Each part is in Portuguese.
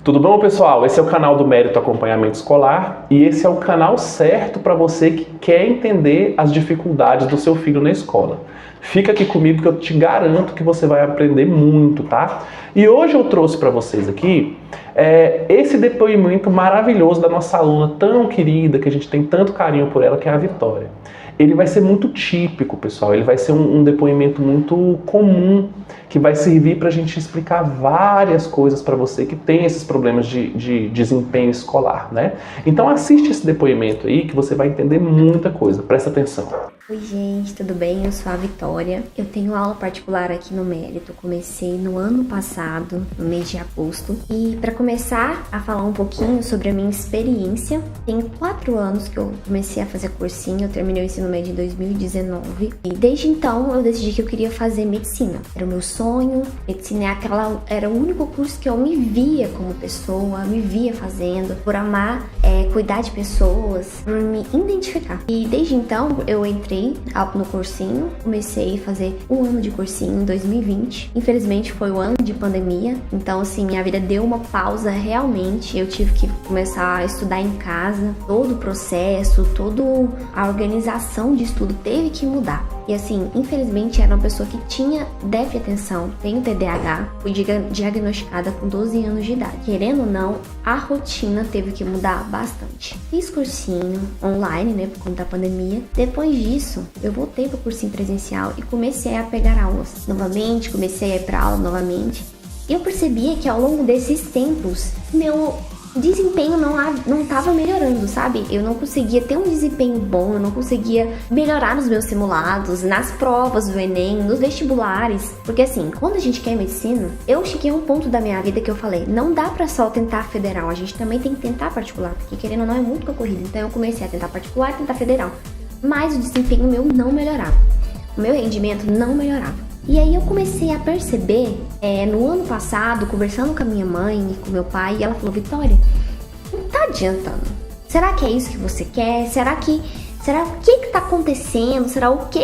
Tudo bom, pessoal? Esse é o canal do Mérito Acompanhamento Escolar e esse é o canal certo para você que quer entender as dificuldades do seu filho na escola. Fica aqui comigo que eu te garanto que você vai aprender muito, tá? E hoje eu trouxe para vocês aqui esse depoimento maravilhoso da nossa aluna tão querida, que a gente tem tanto carinho por ela, que é a Vitória. Ele vai ser muito típico, pessoal, ele vai ser um depoimento muito comum, que vai servir para a gente explicar várias coisas para você que tem esses problemas de desempenho escolar, né? Então assiste esse depoimento aí que você vai entender muita coisa, presta atenção. Oi gente, tudo bem? Eu sou a Vitória. Eu tenho aula particular aqui no Mérito. Comecei no ano passado, no mês de agosto. E para começar a falar um pouquinho sobre a minha experiência, tem 4 anos que eu comecei a fazer cursinho. Eu terminei o ensino médio em 2019. E desde então eu decidi que eu queria fazer medicina. Era o meu sonho. Medicina era o único curso que eu me via como pessoa, me via fazendo, por amar cuidar de pessoas, por me identificar. E desde então eu entrei no cursinho, comecei a fazer um ano de cursinho em 2020. Infelizmente foi o ano de pandemia, então assim, minha vida deu uma pausa realmente. Eu tive que começar a estudar em casa, todo o processo, toda a organização de estudo teve que mudar. E assim, infelizmente era uma pessoa que tinha déficit de atenção, tenho TDAH, fui diagnosticada com 12 anos de idade. Querendo ou não, a rotina teve que mudar bastante. Fiz cursinho online, né, por conta da pandemia. Depois disso, eu voltei para o cursinho presencial e comecei a pegar aulas novamente, comecei a ir para aula novamente. E eu percebia que ao longo desses tempos, meu desempenho não estava melhorando, sabe? Eu não conseguia ter um desempenho bom, eu não conseguia melhorar nos meus simulados, nas provas do Enem, nos vestibulares. Porque assim, quando a gente quer medicina, eu cheguei a um ponto da minha vida que eu falei, não dá pra só tentar federal, a gente também tem que tentar particular, porque querendo ou não é muito concorrido. Então eu comecei a tentar particular e tentar federal. Mas o desempenho meu não melhorava, o meu rendimento não melhorava. E aí eu comecei a perceber, no ano passado, conversando com a minha mãe e com meu pai, e ela falou, Vitória, não tá adiantando. Será que é isso que você quer? Será o que tá acontecendo? Será o que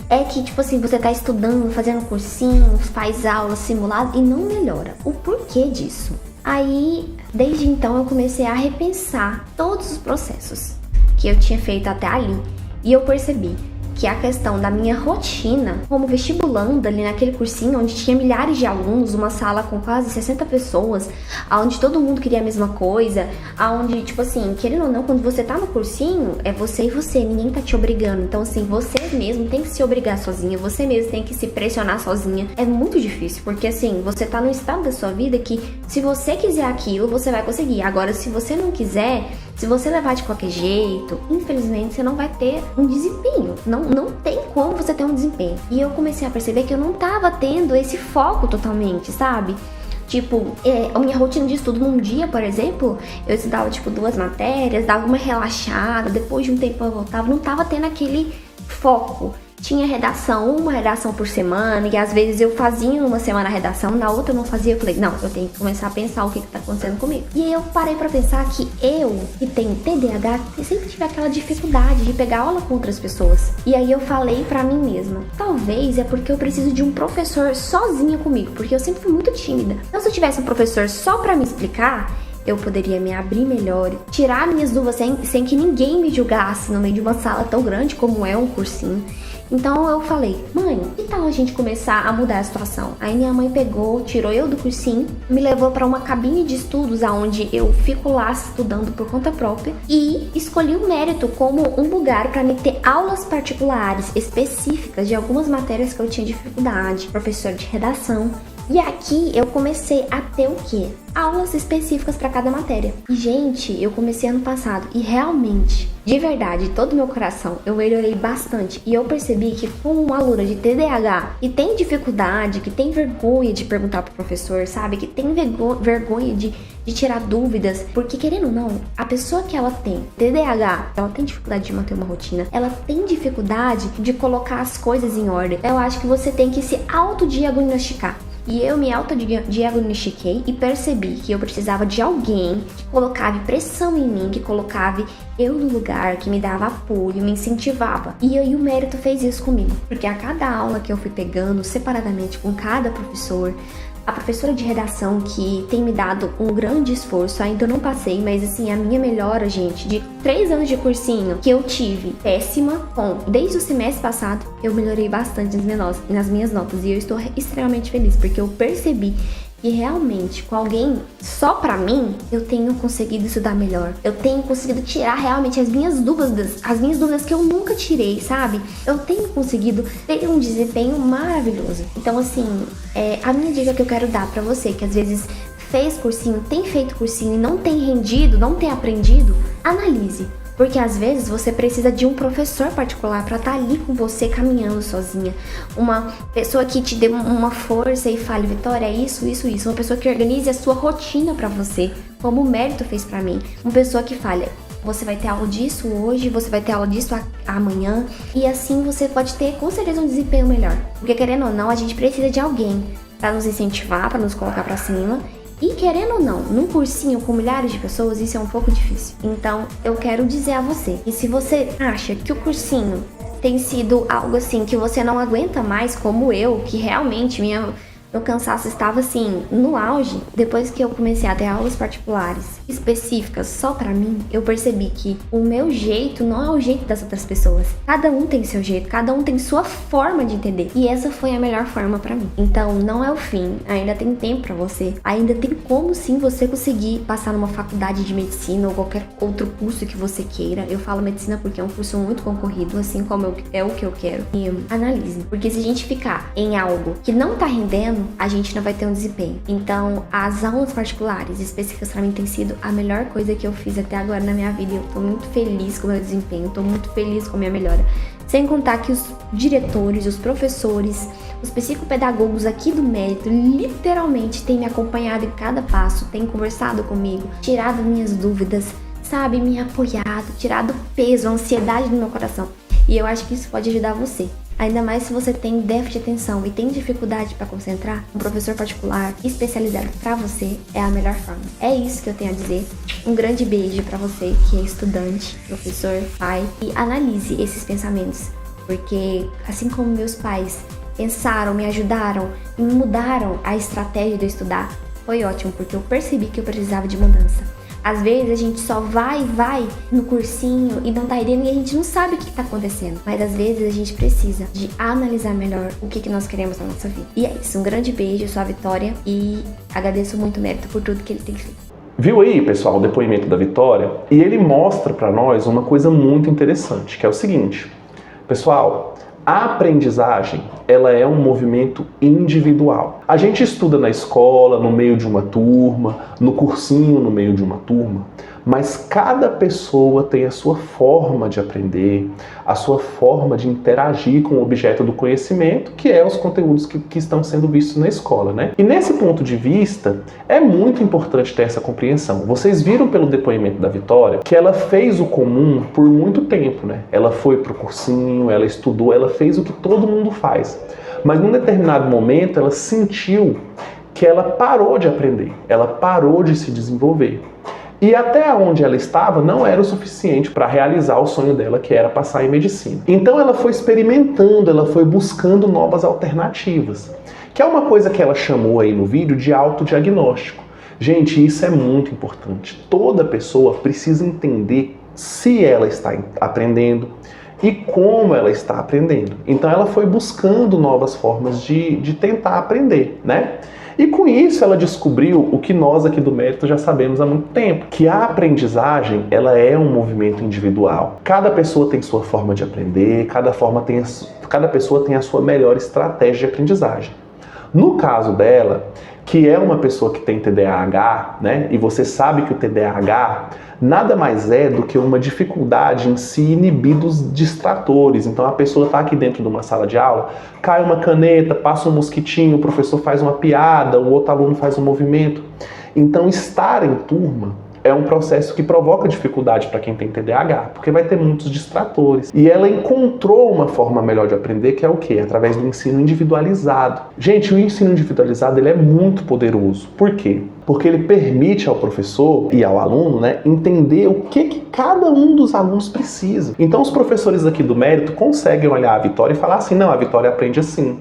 é que, tipo assim, você tá estudando, fazendo cursinho, faz aula, simulado e não melhora? O porquê disso? Aí, desde então, eu comecei a repensar todos os processos que eu tinha feito até ali. E eu percebi que a questão da minha rotina, como vestibulanda ali naquele cursinho, onde tinha milhares de alunos, uma sala com quase 60 pessoas, onde todo mundo queria a mesma coisa, onde, tipo assim, querendo ou não, quando você tá no cursinho, é você e você, ninguém tá te obrigando. Então, assim, você mesmo tem que se obrigar sozinha, você mesmo tem que se pressionar sozinha. É muito difícil, porque, assim, você tá num estado da sua vida que, se você quiser aquilo, você vai conseguir. Agora, se você não quiser, se você levar de qualquer jeito, infelizmente você não vai ter um desempenho. Não tem como você ter um desempenho. E eu comecei a perceber que eu não tava tendo esse foco totalmente, sabe? Tipo, a minha rotina de estudo num dia, por exemplo, eu estudava tipo 2 matérias, dava uma relaxada, depois de um tempo eu voltava, não tava tendo aquele foco. Tinha uma redação por semana, e às vezes eu fazia uma semana a redação, na outra eu não fazia. Eu falei, não, eu tenho que começar a pensar o que tá acontecendo comigo. E aí eu parei pra pensar que eu, que tenho TDAH, sempre tive aquela dificuldade de pegar aula com outras pessoas. E aí eu falei pra mim mesma, talvez é porque eu preciso de um professor sozinha comigo, porque eu sempre fui muito tímida. Então se eu tivesse um professor só pra me explicar, eu poderia me abrir melhor, tirar minhas dúvidas sem que ninguém me julgasse no meio de uma sala tão grande como é um cursinho. Então eu falei, mãe, que tal a gente começar a mudar a situação? Aí minha mãe pegou, tirou eu do cursinho, me levou para uma cabine de estudos, onde eu fico lá estudando por conta própria, e escolhi o Mérito como um lugar para me ter aulas particulares específicas de algumas matérias que eu tinha dificuldade, professor de redação. E aqui eu comecei a ter o quê? Aulas específicas para cada matéria. E, gente, eu comecei ano passado e realmente, de verdade, todo o meu coração, eu melhorei bastante. E eu percebi que como uma aluna de TDAH que tem dificuldade, que tem vergonha de perguntar pro professor, sabe? Que tem vergonha de tirar dúvidas. Porque, querendo ou não, a pessoa que ela tem TDAH, ela tem dificuldade de manter uma rotina, ela tem dificuldade de colocar as coisas em ordem. Eu acho que você tem que se autodiagnosticar. E eu me autodiagnostiquei e percebi que eu precisava de alguém que colocava pressão em mim, que colocava eu no lugar, que me dava apoio, me incentivava. E aí o Mérito fez isso comigo. Porque a cada aula que eu fui pegando separadamente com cada professor, A professora de redação que tem me dado um grande esforço, ainda não passei, mas assim, a minha melhora, gente, de 3 anos de cursinho que eu tive péssima, desde o semestre passado, eu melhorei bastante nas minhas notas e eu estou extremamente feliz, porque eu percebi que realmente com alguém só pra mim, eu tenho conseguido estudar melhor. Eu tenho conseguido tirar realmente as minhas dúvidas que eu nunca tirei, sabe? Eu tenho conseguido ter um desempenho maravilhoso. Então, assim, a minha dica que eu quero dar pra você, que às vezes fez cursinho, tem feito cursinho e não tem rendido, não tem aprendido, analise. Porque às vezes você precisa de um professor particular para estar ali com você caminhando sozinha. Uma pessoa que te dê uma força e fale, Vitória, é isso, isso, isso. Uma pessoa que organize a sua rotina para você, como o Mérito fez para mim. Uma pessoa que fale, você vai ter aula disso hoje, você vai ter aula disso amanhã. E assim você pode ter com certeza um desempenho melhor. Porque querendo ou não, a gente precisa de alguém para nos incentivar, para nos colocar para cima. E querendo ou não, num cursinho com milhares de pessoas, isso é um pouco difícil. Então, eu quero dizer a você, que se você acha que o cursinho tem sido algo assim que você não aguenta mais, como eu, que realmente meu cansaço estava assim, no auge, depois que eu comecei a ter aulas particulares específicas só pra mim, eu percebi que o meu jeito não é o jeito das outras pessoas. Cada um tem seu jeito, cada um tem sua forma de entender. E essa foi a melhor forma pra mim. Então, não é o fim, ainda tem tempo pra você. Ainda tem como sim você conseguir passar numa faculdade de medicina ou qualquer outro curso que você queira. Eu falo medicina porque é um curso muito concorrido, assim como é o que eu quero. E analise, porque se a gente ficar em algo que não tá rendendo, a gente não vai ter um desempenho. Então, as aulas particulares específicas pra mim tem sido a melhor coisa que eu fiz até agora na minha vida. E eu tô muito feliz com o meu desempenho, tô muito feliz com a minha melhora. Sem contar que os diretores, os professores, os psicopedagogos aqui do Mérito literalmente têm me acompanhado em cada passo, têm conversado comigo, tirado minhas dúvidas, sabe, me apoiado, tirado o peso, a ansiedade do meu coração. E eu acho que isso pode ajudar você. Ainda mais se você tem déficit de atenção e tem dificuldade para concentrar, um professor particular especializado para você é a melhor forma. É isso que eu tenho a dizer. Um grande beijo para você que é estudante, professor, pai, e analise esses pensamentos, porque assim como meus pais pensaram, me ajudaram e mudaram a estratégia de eu estudar, foi ótimo, porque eu percebi que eu precisava de mudança. Às vezes a gente só vai no cursinho e não tá entendendo e a gente não sabe o que tá acontecendo. Mas às vezes a gente precisa de analisar melhor o que nós queremos na nossa vida. E é isso, um grande beijo, eu sou a Vitória e agradeço muito o Mérito por tudo que ele tem feito. Viu aí, pessoal, o depoimento da Vitória? E ele mostra pra nós uma coisa muito interessante, que é o seguinte. Pessoal, a aprendizagem, ela é um movimento individual. A gente estuda na escola, no meio de uma turma, no cursinho, no meio de uma turma, mas cada pessoa tem a sua forma de aprender, a sua forma de interagir com o objeto do conhecimento, que é os conteúdos que estão sendo vistos na escola, né? E nesse ponto de vista, é muito importante ter essa compreensão. Vocês viram pelo depoimento da Vitória que ela fez o comum por muito tempo, né? Ela foi pro cursinho, ela estudou, ela fez o que todo mundo faz. Mas num determinado momento, ela sentiu que ela parou de aprender, ela parou de se desenvolver. E até onde ela estava não era o suficiente para realizar o sonho dela, que era passar em medicina. Então ela foi experimentando, ela foi buscando novas alternativas, que é uma coisa que ela chamou aí no vídeo de autodiagnóstico. Gente, isso é muito importante. Toda pessoa precisa entender se ela está aprendendo e como ela está aprendendo. Então ela foi buscando novas formas de tentar aprender, né? E com isso ela descobriu o que nós aqui do Mérito já sabemos há muito tempo, que a aprendizagem ela é um movimento individual. Cada pessoa tem sua forma de aprender, cada pessoa tem a sua melhor estratégia de aprendizagem. No caso dela, que é uma pessoa que tem TDAH, né? E você sabe que o TDAH nada mais é do que uma dificuldade em se inibir dos distratores. Então a pessoa está aqui dentro de uma sala de aula, cai uma caneta, passa um mosquitinho, o professor faz uma piada, o outro aluno faz um movimento. Então estar em turma é um processo que provoca dificuldade para quem tem TDAH, porque vai ter muitos distratores. E ela encontrou uma forma melhor de aprender, que é o quê? Através do ensino individualizado. Gente, o ensino individualizado ele é muito poderoso. Por quê? Porque ele permite ao professor e ao aluno, né, entender o que cada um dos alunos precisa. Então os professores aqui do Mérito conseguem olhar a Vitória e falar assim, não, a Vitória aprende assim.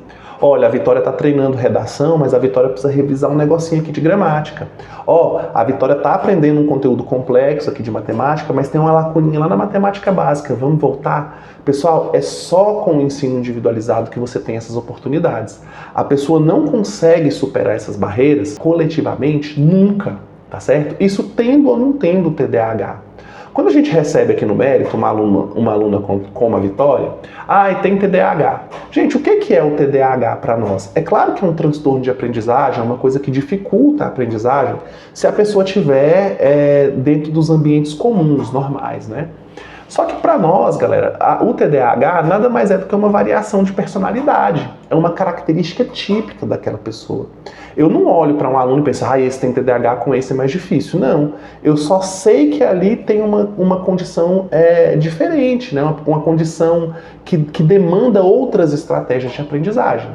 Olha, a Vitória está treinando redação, mas a Vitória precisa revisar um negocinho aqui de gramática. Ó, a Vitória está aprendendo um conteúdo complexo aqui de matemática, mas tem uma lacuninha lá na matemática básica. Vamos voltar? Pessoal, é só com o ensino individualizado que você tem essas oportunidades. A pessoa não consegue superar essas barreiras coletivamente nunca, tá certo? Isso tendo ou não tendo TDAH. Quando a gente recebe aqui no Mérito uma aluna como a Vitória, tem TDAH. Gente, o que é o TDAH para nós? É claro que é um transtorno de aprendizagem, é uma coisa que dificulta a aprendizagem se a pessoa estiver dentro dos ambientes comuns, normais, né? Só que para nós, galera, o TDAH nada mais é do que uma variação de personalidade. É uma característica típica daquela pessoa. Eu não olho para um aluno e penso, esse tem TDAH, com esse é mais difícil. Não. Eu só sei que ali tem uma condição diferente, né? Uma condição que demanda outras estratégias de aprendizagem.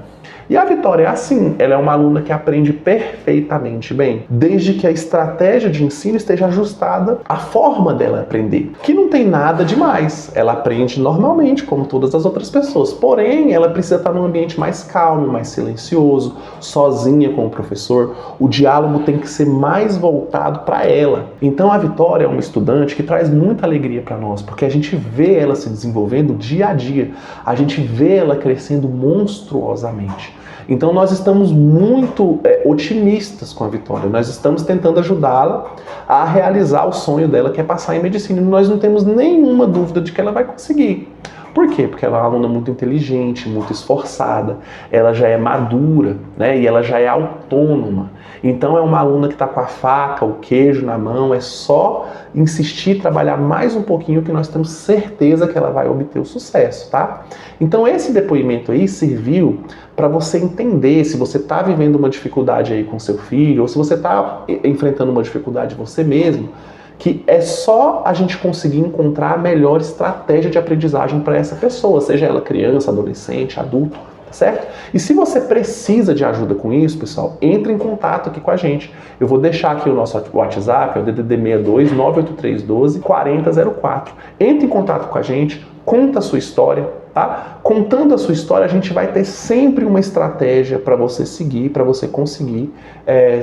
E a Vitória é assim, ela é uma aluna que aprende perfeitamente bem, desde que a estratégia de ensino esteja ajustada à forma dela aprender, que não tem nada demais. Ela aprende normalmente, como todas as outras pessoas, porém, ela precisa estar num ambiente mais calmo, mais silencioso, sozinha com o professor. O diálogo tem que ser mais voltado para ela. Então a Vitória é uma estudante que traz muita alegria para nós, porque a gente vê ela se desenvolvendo dia a dia, a gente vê ela crescendo monstruosamente. Então nós estamos muito otimistas com a Vitória, nós estamos tentando ajudá-la a realizar o sonho dela, que é passar em medicina, e nós não temos nenhuma dúvida de que ela vai conseguir. Por quê? Porque ela é uma aluna muito inteligente, muito esforçada, ela já é madura, né? E ela já é autônoma. Então é uma aluna que está com a faca, o queijo na mão, é só insistir, trabalhar mais um pouquinho que nós temos certeza que ela vai obter o sucesso, tá? Então esse depoimento aí serviu para você entender se você está vivendo uma dificuldade aí com seu filho, ou se você está enfrentando uma dificuldade você mesmo, que é só a gente conseguir encontrar a melhor estratégia de aprendizagem para essa pessoa, seja ela criança, adolescente, adulto, tá certo? E se você precisa de ajuda com isso, pessoal, entre em contato aqui com a gente. Eu vou deixar aqui o nosso WhatsApp, é o DDD 62 98312 4004. Entre em contato com a gente, conta a sua história, tá? Contando a sua história, a gente vai ter sempre uma estratégia para você seguir, para você conseguir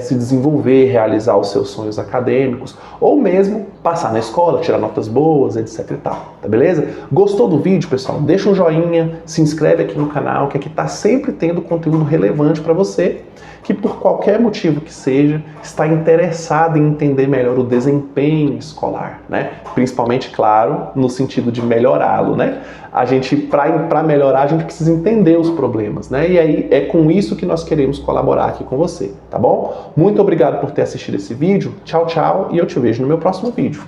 se desenvolver, realizar os seus sonhos acadêmicos, ou mesmo passar na escola, tirar notas boas, etc e tal, tá beleza? Gostou do vídeo, pessoal? Deixa um joinha, se inscreve aqui no canal, que aqui tá sempre tendo conteúdo relevante para você, que por qualquer motivo que seja, está interessado em entender melhor o desempenho escolar, né? Principalmente, claro, no sentido de melhorá-lo, né? A gente, para melhorar, a gente precisa entender os problemas, né? E aí é com isso que nós queremos colaborar aqui com você, tá bom? Muito obrigado por ter assistido esse vídeo, tchau, tchau, e eu te vejo no meu próximo vídeo.